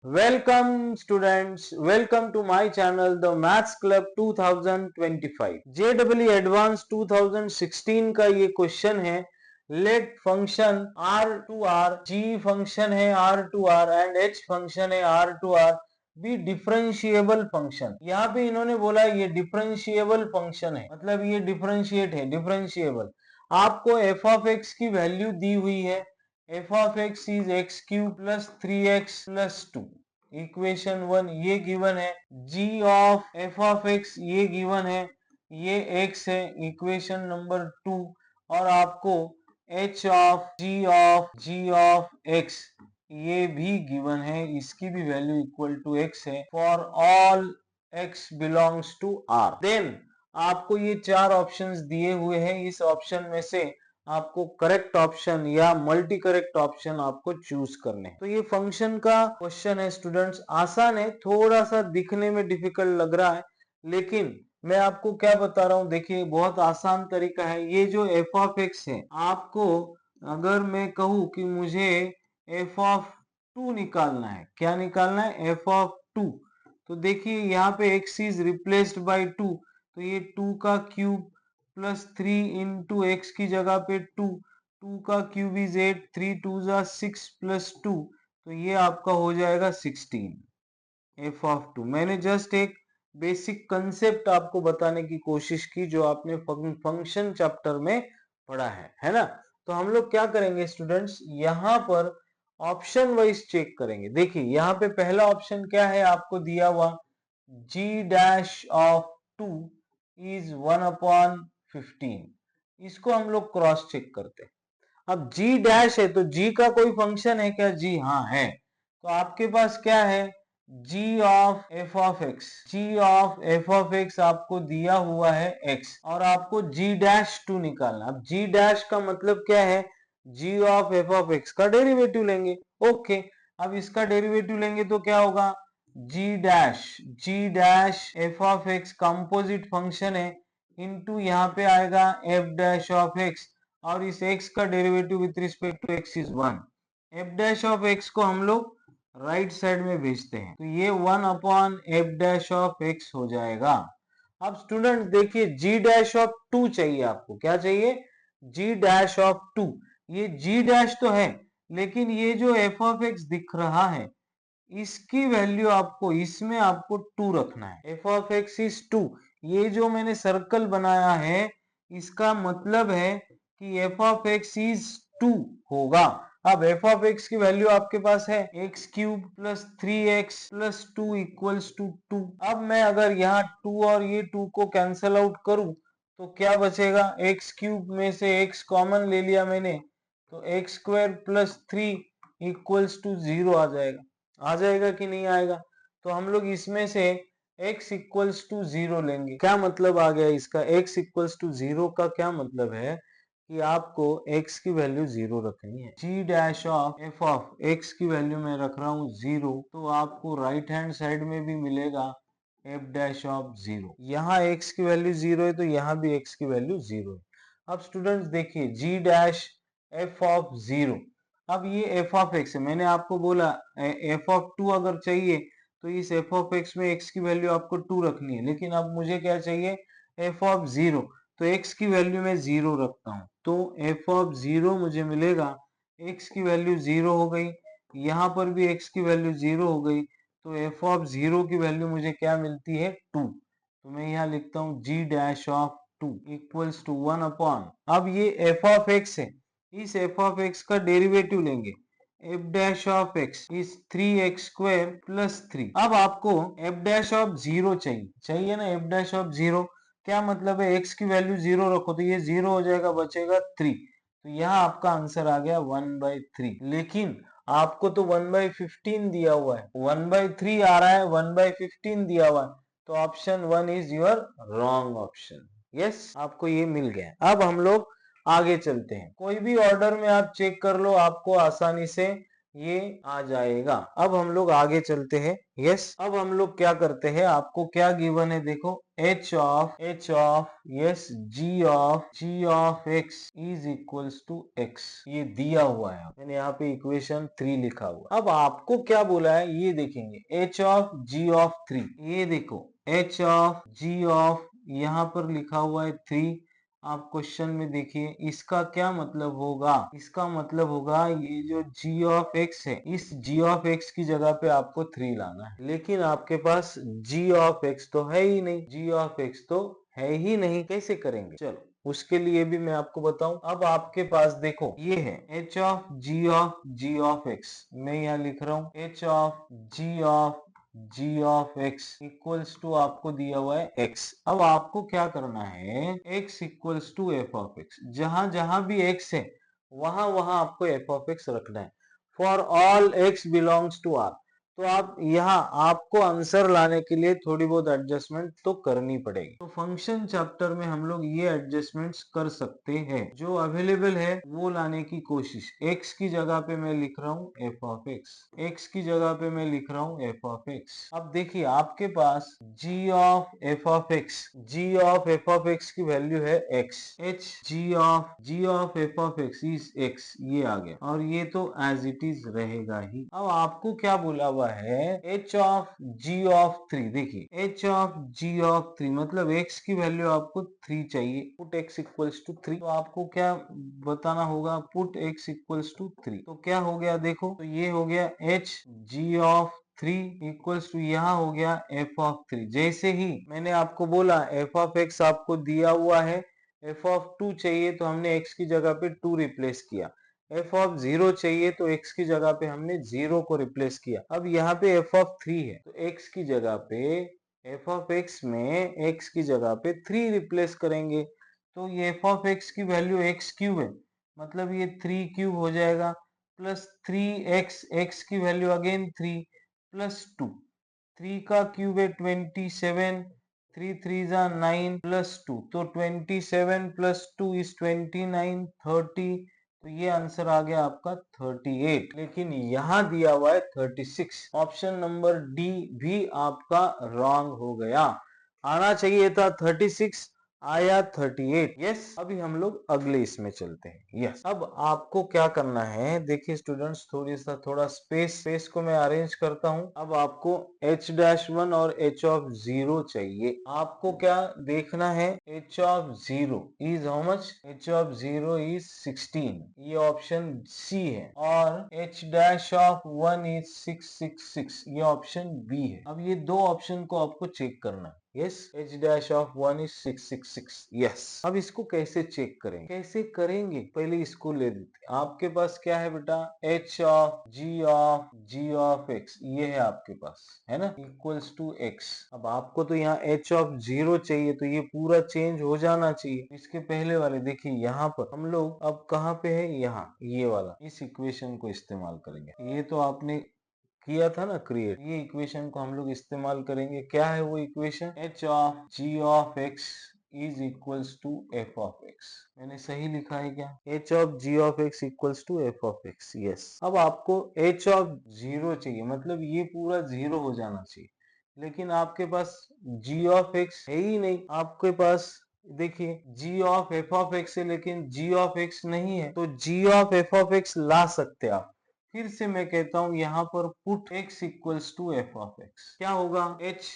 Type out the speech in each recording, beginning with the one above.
Welcome students, welcome to my channel The Maths Club 2025. JEE Advanced 2016 का ये question है. Let function R to R, G function है R to R and H function है R to R be differentiable function. यहाँ पे इन्होंने बोला ये differentiable function है, मतलब ये differentiate है, differentiable. आपको f of x की वैल्यू दी हुई है. f of x is x cube plus 3x plus 2. Equation 1 ये गिवन है. g of f of x ये गिवन है, ये x है, इक्वेशन नंबर 2. और आपको h of g of x ये भी गिवन है, इसकी भी वैल्यू इक्वल टू x है for all x belongs to r. Then आपको ये चार ऑप्शंस दिए हुए हैं, इस ऑप्शन में से आपको करेक्ट ऑप्शन या मल्टी करेक्ट ऑप्शन आपको चूज करने हैं. तो ये फंक्शन का क्वेश्चन है स्टूडेंट्स. आसान है, थोड़ा सा दिखने में डिफिकल्ट लग रहा है, लेकिन मैं आपको क्या बता रहा हूं, देखिए बहुत आसान तरीका है. ये जो f ऑफ x है, आपको अगर मैं कहूं कि मुझे f ऑफ 2 निकालना है, क्या निकालना है, f ऑफ 2, तो देखिए यहाँ पे x इज रिप्लेस्ड बाय 2, तो ये 2 का क्यूब प्लस 3 इंटू एक्स की जगह पे 2, 2 का क्यूब इज 8, 3 2 जा 6 प्लस 2, तो ये आपका हो जाएगा 16 एफ ऑफ 2. मैंने जस्ट एक बेसिक कंसेप्ट आपको बताने की कोशिश की जो आपने फंक्शन चैप्टर में पढ़ा है ना. तो हम लोग क्या करेंगे स्टूडेंट्स, यहाँ पर ऑप्शन वाइज चेक करेंगे. देखिए यहाँ पे पहला ऑप्शन क्या है आपको दिया हुआ, g डैश ऑफ 2 इज 1/15. इसको हम लोग क्रॉस चेक करते हैं. अब g डैश है तो g का कोई फंक्शन है क्या, जी हाँ है. तो आपके पास क्या है, g of f of x, g of f of x आपको दिया हुआ है x, और आपको g डैश 2 निकालना. अब g डैश का मतलब क्या है, g of f of x का डेरिवेटिव लेंगे. ओके, अब इसका डेरिवेटिव लेंगे तो क्या होगा, g dash f of x composite function है, इनटू यहाँ पे आएगा f डैश ऑफ x, और इस x का derivative with respect to x is 1. f dash of x को हम लोग राइट साइड में भेजते हैं, तो ये 1 upon f dash of x हो जाएगा. अब स्टूडेंट देखिए g डैश ऑफ 2 चाहिए आपको, क्या चाहिए, g डैश ऑफ 2. ये g डैश तो है, लेकिन ये जो f ऑफ x दिख रहा है, इसकी वैल्यू आपको इसमें आपको 2 रखना है. f of x is 2. ये जो मैंने सर्कल बनाया है, इसका मतलब है कि f ऑफ x इज 2 होगा. अब f ऑफ x की वैल्यू आपके पास है x cube plus 3x plus 2 equals to 2. अब मैं अगर यहाँ 2 और ये 2 को कैंसल आउट करूं तो क्या बचेगा, x क्यूब में से x कॉमन ले लिया मैंने, तो x square plus 3 equals to 0 आ जाएगा. आ जाएगा कि नहीं आएगा. तो हम लोग इसमें से x इक्वल्स टू 0 लेंगे. क्या मतलब आ गया इसका, x इक्वल्स टू 0 का क्या मतलब है कि आपको x की वैल्यू 0 रखनी है. g dash of f of x की वैल्यू मैं रख रहा हूँ 0, तो आपको राइट हैंड साइड में भी मिलेगा f डैश ऑफ 0. यहाँ x की वैल्यू 0 है तो यहाँ भी x की वैल्यू 0 है. अब स्टूडेंट्स देखिए g डैश f ऑफ 0, अब ये f ऑफ x है, मैंने आपको बोला f ऑफ 2 अगर चाहिए तो इस f ऑफ x में x की वैल्यू आपको 2 रखनी है, लेकिन अब मुझे क्या चाहिए, f ऑफ 0, तो x की वैल्यू मैं 0 रखता हूं, तो f ऑफ 0 मुझे मिलेगा, x की वैल्यू 0 हो गई, यहाँ पर भी x की वैल्यू 0 हो गई, तो f ऑफ 0 की वैल्यू मुझे क्या मिलती है, 2. तो मैं यहाँ लिखता हूँ g dash of 2 equals to 1 upon, अब ये f ऑफ x है, इस f ऑफ x का डेरिवेटिव लेंगे, f dash of x is 3x square plus 3. अब आपको f डैश ऑफ 0 चाहिए ना, f डैश ऑफ 0 क्या मतलब है, x की वैल्यू 0 रखो तो ये 0 हो जाएगा, बचेगा 3. तो यहाँ आपका आंसर आ गया 1/3. लेकिन आपको तो 1/15 दिया हुआ है, 1/3 आ रहा है, 1/15 दिया हुआ है, तो option 1 is your wrong option. Yes, आपको ये मिल गया. अब हम लोग आगे चलते हैं. कोई भी ऑर्डर में आप चेक कर लो, आपको आसानी से ये आ जाएगा। अब हम लोग आगे चलते हैं। यस, अब हम लोग क्या करते हैं, आपको क्या गिवन है देखो, h of yes g of x is equals to x, ये दिया हुआ है। मैंने यहाँ पे इक्वेशन 3 लिखा हुआ। अब आपको क्या बोला है ये देखेंगे, h ऑफ g ऑफ 3, ये देखो h ऑफ g ऑफ यहाँ पर लिखा हुआ है 3। आप क्वेश्चन में देखिए इसका क्या मतलब होगा, इसका मतलब होगा ये जो g ऑफ x है, इस g ऑफ x की जगह पे आपको 3 लाना है, लेकिन आपके पास g ऑफ x तो है ही नहीं, g ऑफ x तो है ही नहीं, कैसे करेंगे? चलो उसके लिए भी मैं आपको बताऊं। अब आपके पास देखो ये है h of g of x, मैं यहाँ लिख रहा हूं h of g of x equals to आपको दिया हुआ है x। अब आपको क्या करना है, x equals to f of x, जहां जहां भी x है वहां वहां आपको एफ ऑफ x रखना है। For all x belongs to r, तो आप यहाँ आपको आंसर लाने के लिए थोड़ी बहुत एडजस्टमेंट तो करनी पड़ेगी। तो फंक्शन चैप्टर में हम लोग ये एडजस्टमेंट्स कर सकते हैं, जो अवेलेबल है वो लाने की कोशिश। x की जगह पे मैं लिख रहा हूँ f ऑफ x की जगह पे मैं लिख रहा हूँ f ऑफ x। अब देखिए आपके पास g of f of x की वैल्यू है x, h g of f of x is x, ये आ गया और ये तो एज इट इज रहेगा ही। अब आपको क्या बोला हुआ है, h ऑफ g ऑफ 3, देखिए h ऑफ g ऑफ 3 मतलब x की वैल्यू आपको 3 चाहिए, पुट x इक्वल्स टू 3, तो आपको क्या बताना होगा, पुट x इक्वल्स टू 3। तो क्या हो गया देखो, तो ये हो गया h g of 3 equals to यहाँ हो गया f ऑफ 3। जैसे ही मैंने आपको बोला f ऑफ x आपको दिया हुआ है, f ऑफ 2 चाहिए तो हमने x की जगह पे 2 रिप्लेस किया, f ऑफ 0 चाहिए तो x की जगह पे हमने 0 को रिप्लेस किया। अब यहाँ पे f ऑफ 3 है तो x की जगह पे f ऑफ x में x की जगह पे 3 रिप्लेस करेंगे, तो ये f ऑफ x की वैल्यू x क्यूब है, मतलब ये 3 क्यूब हो जाएगा, प्लस 3x, x की वैल्यू अगेन 3 प्लस 2, 3 का क्यूब है 27, 3 3 जा 9 प्लस 2, तो 27 प्लस 2 इज 29, 30, तो ये आंसर आ गया आपका 38, लेकिन यहाँ दिया हुआ है 36। ऑप्शन नंबर डी भी आपका रॉन्ग हो गया, आना चाहिए था 36, आया 38। यस, अभी हम लोग अगले इसमें चलते हैं। यस, अब आपको क्या करना है, देखिए स्टूडेंट्स थोड़ा स्पेस को मैं अरेंज करता हूं। अब आपको h-1 और h ऑफ 0 चाहिए। आपको क्या देखना है, h of 0 is how much, h of 0 is 16, ये ऑप्शन सी है, और h ऑफ 1 इज 666, ये ऑप्शन बी है। अब ये दो ऑप्शन को आपको चेक करना है। Yes, h of 1 is 666। Yes, अब इसको कैसे चेक करेंगे, कैसे करेंगे, पहले इसको ले लेते हैं। आपके पास क्या है बेटा, h of g of x, ये है आपके पास, है ना, इक्वल्स टू x। अब आपको तो यहाँ h ऑफ 0 चाहिए, तो ये पूरा चेंज हो जाना चाहिए। इसके पहले वाले देखिए यहाँ पर हम लोग अब कहाँ पे है, यहाँ ये वाला, इस इक्वेशन को इस्तेमाल करेंगे। ये तो आपने किया था ना क्रिएट, ये इक्वेशन को हम लोग इस्तेमाल करेंगे। क्या है वो equation, h of g of x is equals to f of x। मैंने सही लिखा है क्या, h of g of x equals to f of x। Yes, अब आपको h ऑफ 0 चाहिए, मतलब ये पूरा 0 हो जाना चाहिए, लेकिन आपके पास g ऑफ x है ही नहीं। आपके पास देखिए g of f of x है, लेकिन g ऑफ x नहीं है, तो g of f of x ला सकते आप। फिर से मैं कहता हूं यहाँ पर put x equals to f of x, क्या होगा, h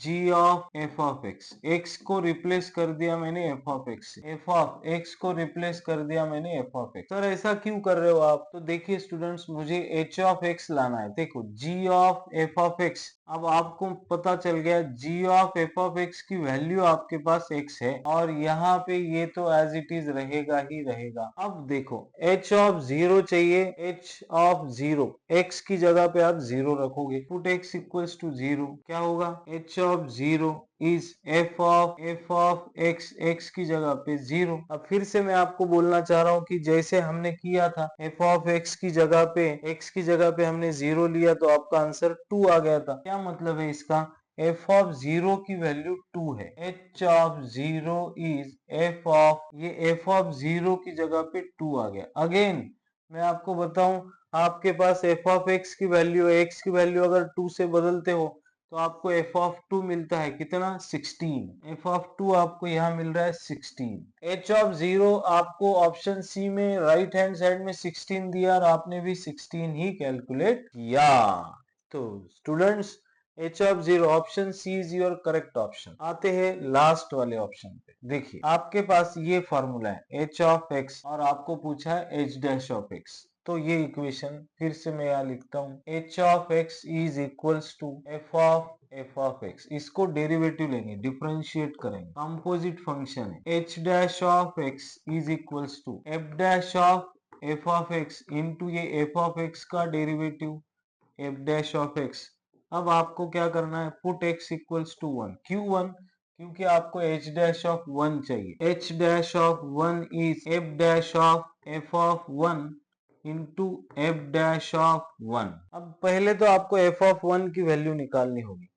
g of f of x, x को रिप्लेस कर दिया मैंने f ऑफ x से, f ऑफ x को रिप्लेस कर दिया मैंने f ऑफ x। सर ऐसा क्यों कर रहे हो आप, तो देखिए स्टूडेंट्स मुझे h ऑफ x लाना है। देखो g of f of x, अब आपको पता चल गया g of f of x की वैल्यू आपके पास x है, और यहाँ पे ये तो एज इट इज रहेगा ही रहेगा। अब देखो h ऑफ 0 चाहिए, h ऑफ 0, x की जगह पे आप 0 रखोगे, पुट x इक्वल्स टू 0, क्या होगा, h of 0 is f of x, x की जगह पे 0। अब फिर से मैं आपको बोलना चाह रहा हूं कि जैसे हमने किया था, f ऑफ x की जगह पे, x की जगह पे हमने 0 लिया तो आपका आंसर 2 आ गया था। क्या मतलब है इसका, f ऑफ 0 की वैल्यू 2 है, h of 0 is f of, ये f ऑफ 0 की जगह पे 2 आ गया। अगेन मैं आपको बताऊं, आपके पास एफ ऑफ एक्स की वैल्यू, एक्स की वैल्यू अगर 2 से बदलते हो तो आपको एफ ऑफ 2 मिलता है कितना, 16। एफ ऑफ 2 आपको यहाँ मिल रहा है 16। एच ऑफ 0 आपको ऑप्शन सी में राइट हैंड साइड में 16 दिया और आपने भी 16 ही कैलकुलेट किया। तो students, h of 0 option C is your correct option. आते हैं लास्ट वाले ऑप्शन पे। देखिए आपके पास ये फॉर्मूला है एच ऑफ एक्स और आपको पूछा है एच डैश ऑफ एक्स। तो ये इक्वेशन फिर से मैं यहाँ लिखता हूँ, h of x is equals to f of x. इसको डेरिवेटिव लेंगे, डिफरेंशिएट करेंगे, कंपोजिट फंक्शन है। H dash of x is equals to f dash of f of x into ये एफ ऑफ एक्स का derivative f dash of x. अब आपको क्या करना है, पुट x इक्वल्स टू 1। क्यों 1? क्योंकि आपको h डैश ऑफ 1 चाहिए। h dash of 1 is f dash of f of 1 into f dash of 1। अब पहले तो आपको f ऑफ 1 की वैल्यू निकालनी होगी।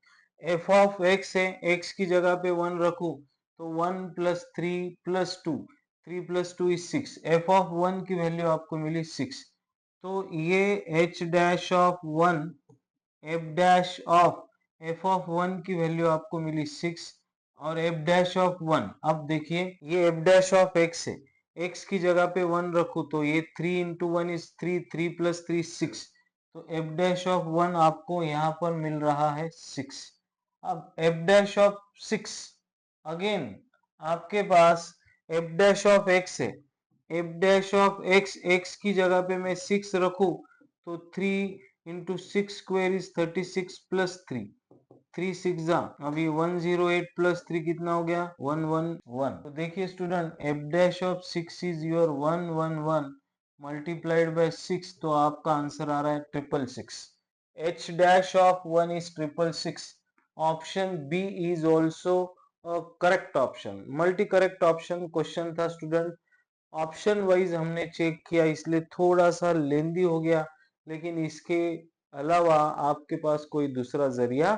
f ऑफ x है, x की जगह पे 1 रखूं तो 1 plus 3 plus 2, 3 plus 2 is 6। f of 1 की वैल्यू आपको मिली 6। तो ये h dash of 1 F dash of f of 1 की वैल्यू आपको मिली 6 और एफ डैश ऑफ 1। अब देखिए ये एफ डैश ऑफ एक्स है, एक्स की जगह पे 1 रखू तो ये 3 इंटू 1 इज 3, 3 प्लस 3 6। तो एफ डैश ऑफ 1 आपको यहाँ पर मिल रहा है 6। अब एफ डैश ऑफ 6 अगेन आपके पास एफ डैश ऑफ एक्स है, F dash of x, x की जगह पे मैं 6 रखू तो 3 इंटू 6 स्क्वायर इज 36 प्लस 3, 3 6 जा, अभी 108 प्लस 3 कितना हो गया, 111। तो देखिए student, f dash of 6 is your 111 multiplied by 6, तो आपका आंसर आ रहा है 666। H dash of 1 is 666। Option B is also correct option, multi correct option question था स्टूडेंट। ऑप्शन वाइज हमने चेक किया इसलिए थोड़ा सा लेंदी हो गया, लेकिन इसके अलावा आपके पास कोई दूसरा जरिया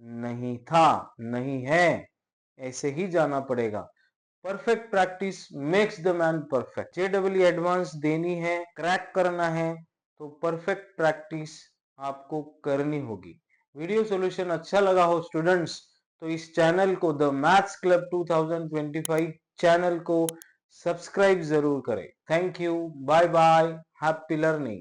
नहीं था, नहीं है, ऐसे ही जाना पड़ेगा। Perfect practice makes the man perfect. JW advance देनी है, क्रैक करना है तो परफेक्ट प्रैक्टिस आपको करनी होगी। वीडियो सॉल्यूशन अच्छा लगा हो स्टूडेंट्स तो इस चैनल को, द मैथ्स क्लब 2025 चैनल को सब्सक्राइब जरूर करें। Thank you, bye bye, happy learning.